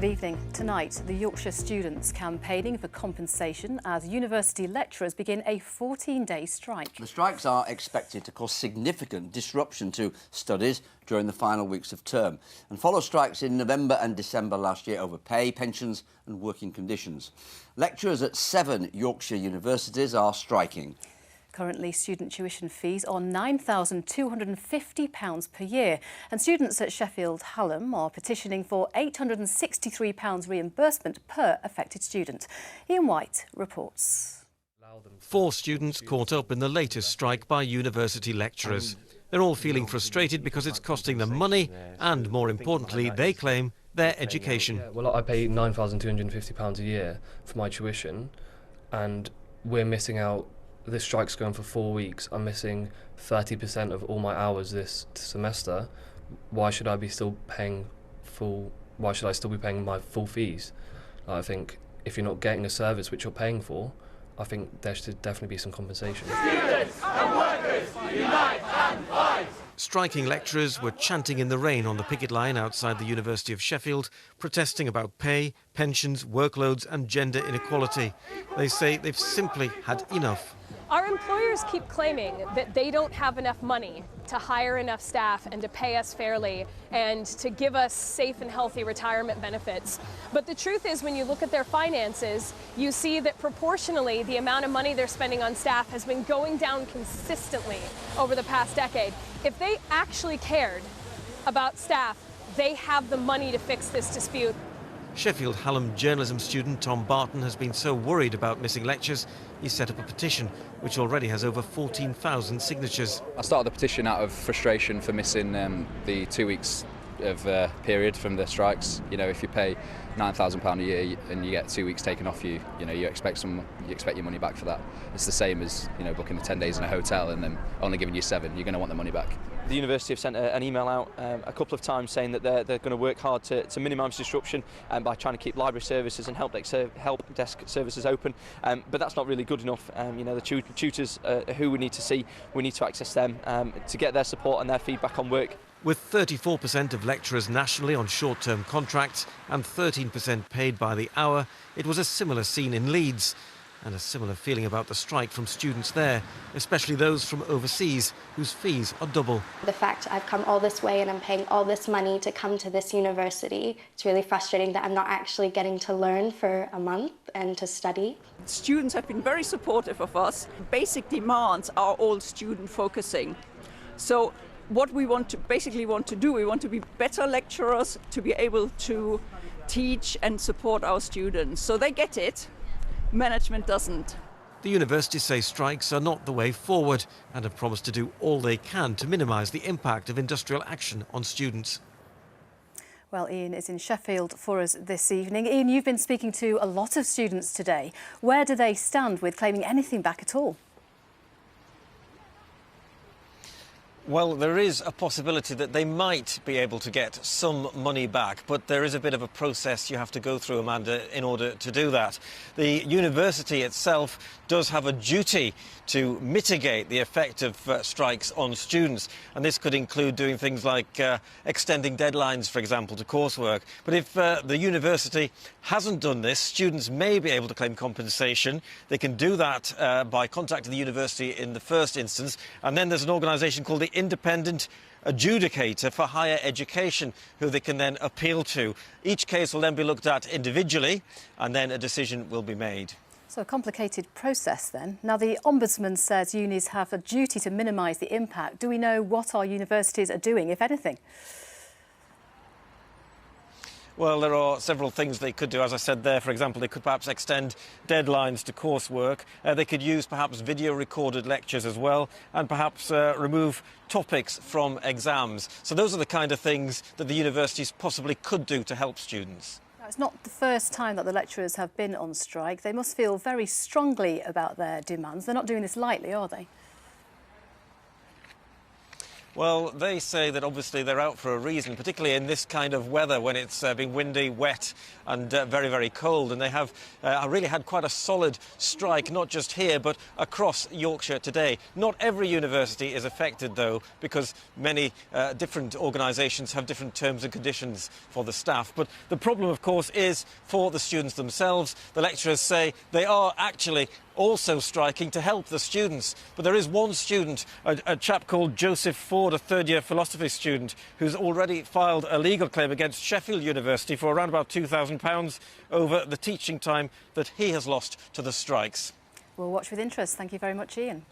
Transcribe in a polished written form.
Good evening. Tonight, the Yorkshire students campaigning for compensation as university lecturers begin a 14-day strike. The strikes are expected to cause significant disruption to studies during the final weeks of term and follow strikes in November and December last year over pay, pensions and working conditions. Lecturers at 7 Yorkshire universities are striking. Currently, student tuition fees are £9,250 per year, and students at Sheffield Hallam are petitioning for £863 reimbursement per affected student. Ian White reports. 4 students caught up in the latest strike by university lecturers. They're all feeling frustrated because it's costing them money and, more importantly, they claim, their education. Well, I pay £9,250 a year for my tuition, and we're missing out. This strike's going for 4 weeks. I'm missing 30% of all my hours this semester. Why should I be still paying full? Why should I still be paying my full fees? I think if you're not getting a service which you're paying for, I think there should definitely be some compensation. Students and workers, unite and fight! Striking lecturers were chanting in the rain on the picket line outside the University of Sheffield, protesting about pay, pensions, workloads and gender inequality. They say they've simply had enough. Our employers keep claiming that they don't have enough money to hire enough staff and to pay us fairly and to give us safe and healthy retirement benefits. But the truth is, when you look at their finances, you see that proportionally the amount of money they're spending on staff has been going down consistently over the past decade. If they actually cared about staff, they have the money to fix this dispute. Sheffield Hallam journalism student Tom Barton has been so worried about missing lectures, he set up a petition which already has over 14,000 signatures. I started the petition out of frustration for missing the 2 weeks of period from the strikes. You know, if you pay £9,000 a year and you get 2 weeks taken off you, you expect your money back for that. It's the same as, booking 10 days in a hotel and then only giving you 7. You're going to want the money back. The university have sent an email out a couple of times saying that they're going to work hard to minimise disruption by trying to keep library services and help desk services open, but that's not really good enough. The tutors who we need to see, we need to access them to get their support and their feedback on work. With 34% of lecturers nationally on short-term contracts and 13% paid by the hour, it was a similar scene in Leeds. And a similar feeling about the strike from students there, especially those from overseas whose fees are double. The fact I've come all this way and I'm paying all this money to come to this university, it's really frustrating that I'm not actually getting to learn for a month and to study. Students have been very supportive of us. Basic demands are all student focusing. So what we want to do, we want to be better lecturers, to be able to teach and support our students. So they get it. Management doesn't. The universities say strikes are not the way forward and have promised to do all they can to minimise the impact of industrial action on students. Well, Ian is in Sheffield for us this evening. Ian, you've been speaking to a lot of students today. Where do they stand with claiming anything back at all? Well, there is a possibility that they might be able to get some money back, but there is a bit of a process you have to go through, Amanda, in order to do that. The university itself does have a duty to mitigate the effect of strikes on students, and this could include doing things like extending deadlines, for example, to coursework. But if the university hasn't done this, students may be able to claim compensation. They can do that by contacting the university in the first instance, and then there's an organisation called the Independent Adjudicator for Higher Education, who they can then appeal to. Each case will then be looked at individually, and then a decision will be made. So a complicated process then. Now, the Ombudsman says unis have a duty to minimise the impact. Do we know what our universities are doing, if anything? Well, there are several things they could do. As I said there, for example, they could perhaps extend deadlines to coursework. They could use perhaps video-recorded lectures as well, and perhaps remove topics from exams. So those are the kind of things that the universities possibly could do to help students. Now, it's not the first time that the lecturers have been on strike. They must feel very strongly about their demands. They're not doing this lightly, are they? Well, they say that obviously they're out for a reason, particularly in this kind of weather when it's been windy, wet and very, very cold. And they have really had quite a solid strike, not just here, but across Yorkshire today. Not every university is affected, though, because many different organisations have different terms and conditions for the staff. But the problem, of course, is for the students themselves. The lecturers say they are actually also striking to help the students. But there is one student, a chap called Joseph Ford, a third-year philosophy student, who's already filed a legal claim against Sheffield University for around about £2,000 over the teaching time that he has lost to the strikes. We'll watch with interest. Thank you very much, Ian.